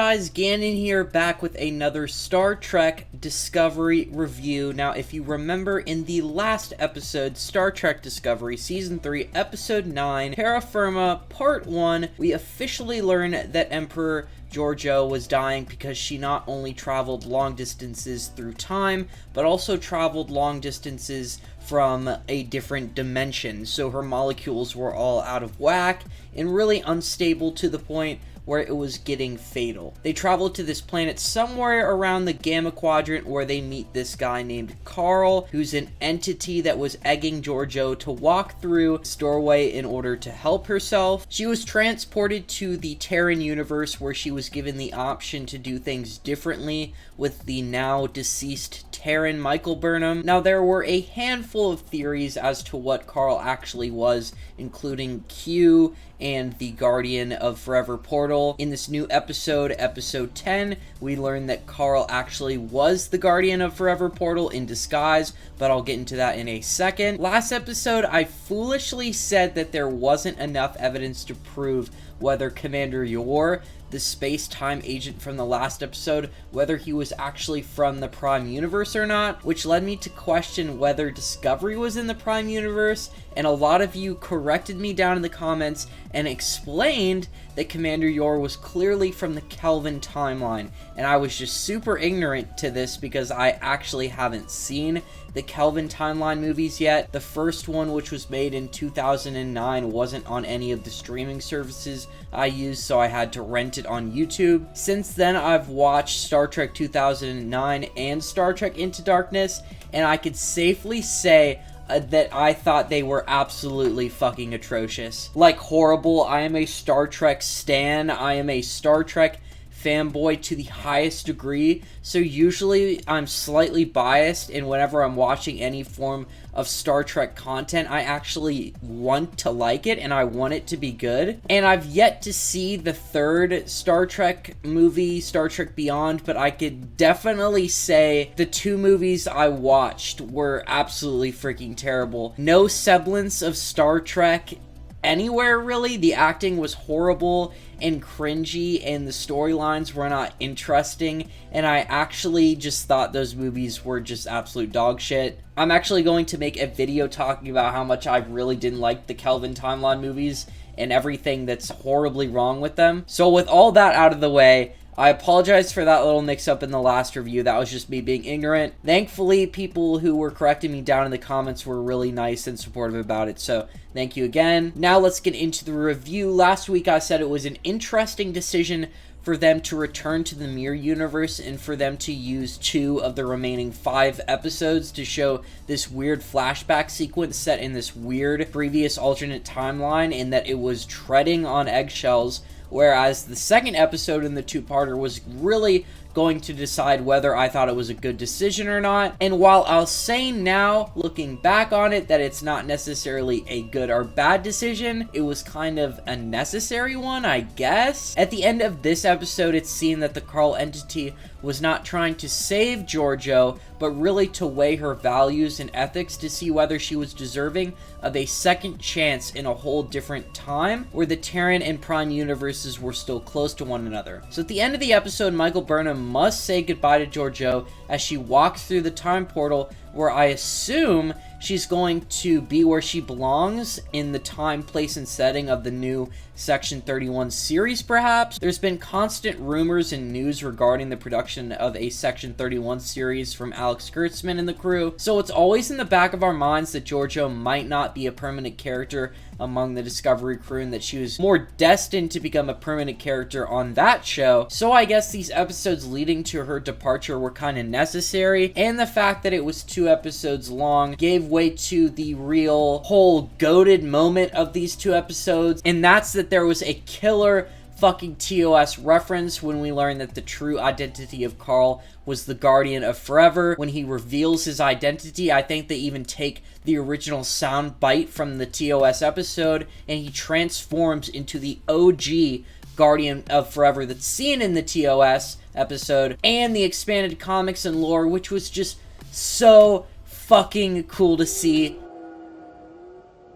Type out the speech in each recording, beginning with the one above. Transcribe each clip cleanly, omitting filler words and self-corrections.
guys, Gannon here, back with another Star Trek Discovery review. Now, if you remember in the last episode, Star Trek Discovery Season 3, Episode 9, Terra Firma, Part 1, we officially learn that Emperor Georgiou was dying because she not only traveled long distances through time, but also traveled long distances from a different dimension. So her molecules were all out of whack and really unstable to the point where it was getting fatal. They travel to this planet somewhere around the Gamma Quadrant where they meet this guy named Carl, who's an entity that was egging Georgiou to walk through this doorway in order to help herself. She was transported to the Terran universe where she was given the option to do things differently with the now deceased Terran Michael Burnham. Now, there were a handful of theories as to what Carl actually was, including Q and the Guardian of Forever portal. In this new episode, episode 10, we learn that Carl actually was the Guardian of Forever portal in disguise, but I'll get into that in a second. Last episode, I foolishly said that there wasn't enough evidence to prove whether Commander Yor, the space-time agent from the last episode, whether he was actually from the Prime Universe or not, which led me to question whether Discovery was in the Prime Universe, and a lot of you corrected me down in the comments and explained that Commander Yor was clearly from the Kelvin timeline, and I was just super ignorant to this because I actually haven't seen the Kelvin timeline movies yet. The first one, which was made in 2009, wasn't on any of the streaming services I used, so I had to rent it on YouTube. Since then, I've watched Star Trek 2009 and Star Trek Into Darkness, and I could safely say that I thought they were absolutely fucking atrocious. Like, horrible. I am a Star Trek stan. I am a Star Trek fanboy to the highest degree, so usually I'm slightly biased, and whenever I'm watching any form of Star Trek content, I actually want to like it, and I want it to be good. And I've yet to see the third Star Trek movie, Star Trek Beyond, but I could definitely say the two movies I watched were absolutely freaking terrible. No semblance of Star Trek anywhere, really. The acting was horrible and cringy, and the storylines were not interesting, and I actually just thought those movies were just absolute dog shit. I'm actually going to make a video talking about how much I really didn't like the Kelvin timeline movies and everything that's horribly wrong with them. So with all that out of the way, I apologize for that little mix-up in the last review. That was just me being ignorant. Thankfully, people who were correcting me down in the comments were really nice and supportive about it, so thank you again. Now let's get into the review. Last week I said it was an interesting decision for them to return to the Mirror Universe and for them to use 2 of the remaining 5 episodes to show this weird flashback sequence set in this weird previous alternate timeline, and that it was treading on eggshells, whereas the second episode in the two-parter was really going to decide whether I thought it was a good decision or not. And while I'll say now, looking back on it, that it's not necessarily a good or bad decision, it was kind of a necessary one, I guess. At the end of this episode, it's seen that the Carl entity was not trying to save Georgiou, but really to weigh her values and ethics to see whether she was deserving of a second chance in a whole different time, where the Terran and Prime universes were still close to one another. So at the end of the episode, Michael Burnham must say goodbye to Georgiou as she walks through the time portal, where I assume she's going to be where she belongs in the time, place, and setting of the new Section 31 series, perhaps. There's been constant rumors and news regarding the production of a Section 31 series from Alex Kurtzman and the crew, so it's always in the back of our minds that Georgiou might not be a permanent character among the Discovery crew, and that she was more destined to become a permanent character on that show. So I guess these episodes leading to her departure were kind of necessary, and the fact that it was 2 episodes long gave way to the real whole goated moment of these 2 episodes, and that's that there was a killer fucking TOS reference when we learn that the true identity of Carl was the Guardian of Forever. When he reveals his identity, I think they even take the original sound bite from the TOS episode, and he transforms into the OG Guardian of Forever that's seen in the TOS episode and the expanded comics and lore, which was just so fucking cool to see.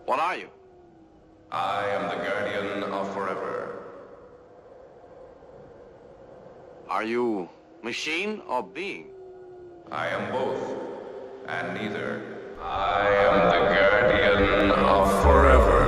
What are you? I am the Guardian of Forever. Are you machine or being? I am both, and neither. I am the guardian of forever.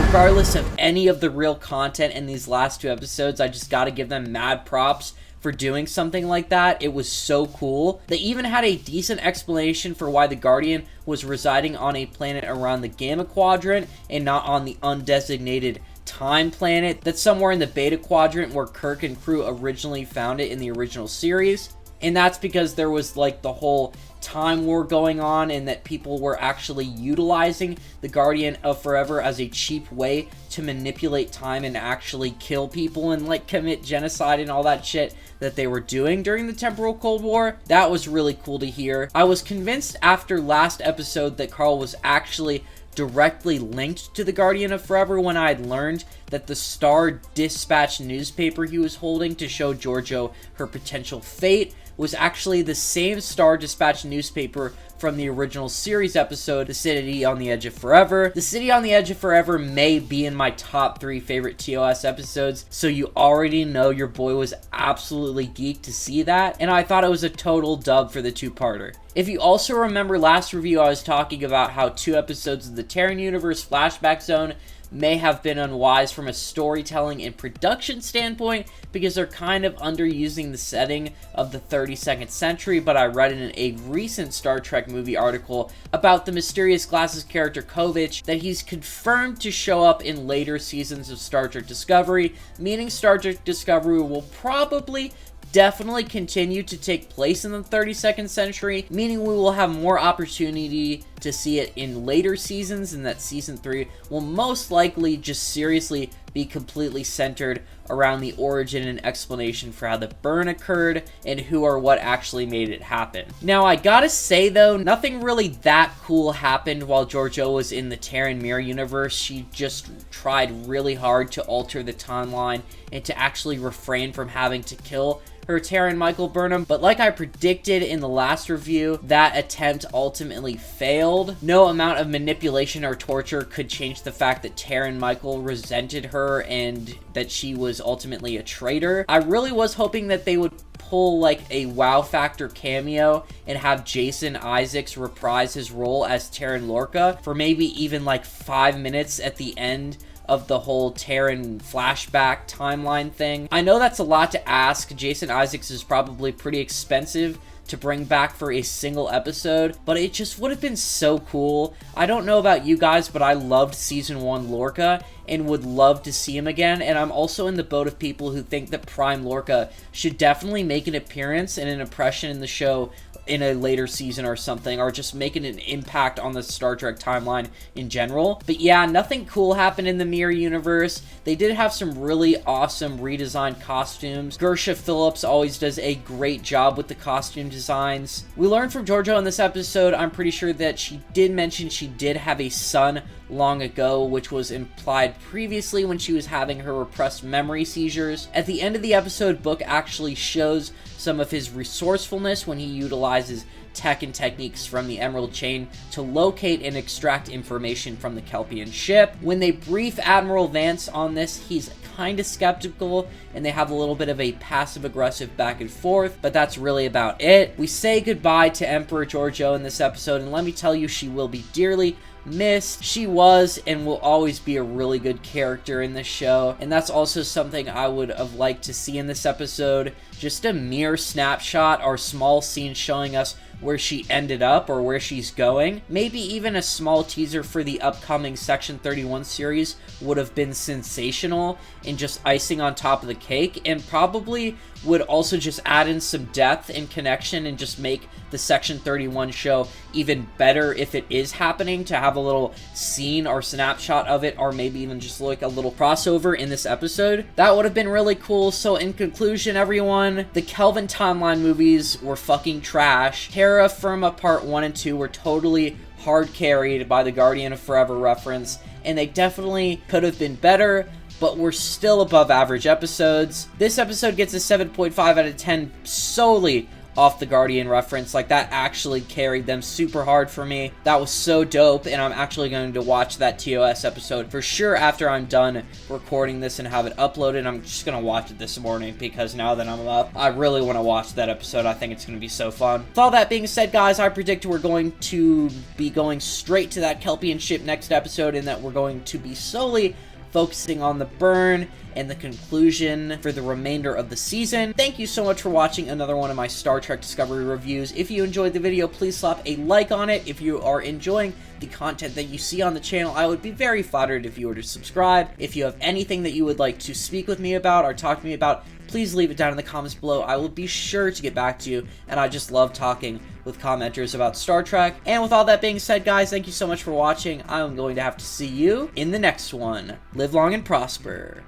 Regardless of any of the real content in these last 2 episodes, I just gotta give them mad props for doing something like that. It was so cool. They even had a decent explanation for why the Guardian was residing on a planet around the Gamma Quadrant and not on the undesignated Time planet that's somewhere in the Beta Quadrant where Kirk and crew originally found it in the original series. And that's because there was like the whole time war going on, and that people were actually utilizing the Guardian of Forever as a cheap way to manipulate time and actually kill people and like commit genocide and all that shit that they were doing during the temporal Cold War. That was really cool to hear. I was convinced after last episode that Carl was actually directly linked to the Guardian of Forever when I had learned that the Star Dispatch newspaper he was holding to show Georgiou her potential fate was actually the same Star Dispatch newspaper from the original series episode, The City on the Edge of Forever. The City on the Edge of Forever may be in my top 3 favorite TOS episodes, so you already know your boy was absolutely geeked to see that, and I thought it was a total dub for the 2-parter. If you also remember last review, I was talking about how 2 episodes of the Terran Universe Flashback Zone may have been unwise from a storytelling and production standpoint because they're kind of underusing the setting of the 32nd century, but I read in a recent Star Trek movie article about the mysterious glasses character Kovich that he's confirmed to show up in later seasons of Star Trek Discovery, meaning Star Trek Discovery will probably definitely continue to take place in the 32nd century, meaning we will have more opportunity to see it in later seasons, and that season 3 will most likely just seriously be completely centered around the origin and explanation for how the burn occurred and who or what actually made it happen. Now, I gotta say though, nothing really that cool happened while Georgiou was in the Terran Mirror universe. She just tried really hard to alter the timeline and to actually refrain from having to kill her Terran Michael Burnham, but like I predicted in the last review, that attempt ultimately failed. No amount of manipulation or torture could change the fact that Terran Michael resented her and that she was ultimately a traitor. I really was hoping that they would pull like a wow factor cameo and have Jason Isaacs reprise his role as Terran Lorca for maybe even like 5 minutes at the end of the whole Terran flashback timeline thing. I know that's a lot to ask. Jason Isaacs is probably pretty expensive to bring back for a single episode, but it just would have been so cool. I don't know about you guys, but I loved Season 1 Lorca and would love to see him again, and I'm also in the boat of people who think that Prime Lorca should definitely make an appearance and an impression in the show in a later season or something, or just making an impact on the Star Trek timeline in general. But yeah, nothing cool happened in the Mirror universe. They did have some really awesome redesigned costumes. Gersha Phillips always does a great job with the costume designs. We learned from Georgiou in this episode, I'm pretty sure that she did mention she did have a son long ago, which was implied previously when she was having her repressed memory seizures. At the end of the episode, Book actually shows some of his resourcefulness when he utilizes tech and techniques from the Emerald Chain to locate and extract information from the Kelpian ship. When they brief Admiral Vance on this, he's kind of skeptical, and they have a little bit of a passive-aggressive back and forth, but that's really about it. We say goodbye to Emperor Georgiou in this episode, and let me tell you, she will be dearly missed. She was and will always be a really good character in this show, and that's also something I would have liked to see in this episode. Just a mere snapshot or small scene showing us where she ended up or where she's going. Maybe even a small teaser for the upcoming Section 31 series would have been sensational and just icing on top of the cake, and probably would also just add in some depth and connection and just make the Section 31 show even better if it is happening, to have a little scene or snapshot of it, or maybe even just like a little crossover in this episode. That would have been really cool. So in conclusion, everyone, the Kelvin timeline movies were fucking trash. Terra Firma Part 1 and 2 were totally hard carried by the Guardian of Forever reference, and they definitely could have been better, but we're still above average episodes. This episode gets a 7.5 out of 10 solely off the Guardian reference. Like, that actually carried them super hard for me. That was so dope, and I'm actually going to watch that TOS episode for sure after I'm done recording this and have it uploaded. I'm just going to watch it this morning because now that I'm up, I really want to watch that episode. I think it's going to be so fun. With all that being said, guys, I predict we're going to be going straight to that Kelpian ship next episode, and that we're going to be solely focusing on the burn and the conclusion for the remainder of the season. Thank you so much for watching another one of my Star Trek Discovery reviews. If you enjoyed the video, please slap a like on it. If you are enjoying the content that you see on the channel, I would be very flattered if you were to subscribe. If you have anything that you would like to speak with me about or talk to me about, please leave it down in the comments below. I will be sure to get back to you, and I just love talking with commenters about Star Trek. And with all that being said, guys, thank you so much for watching. I'm going to have to see you in the next one. Live long and prosper.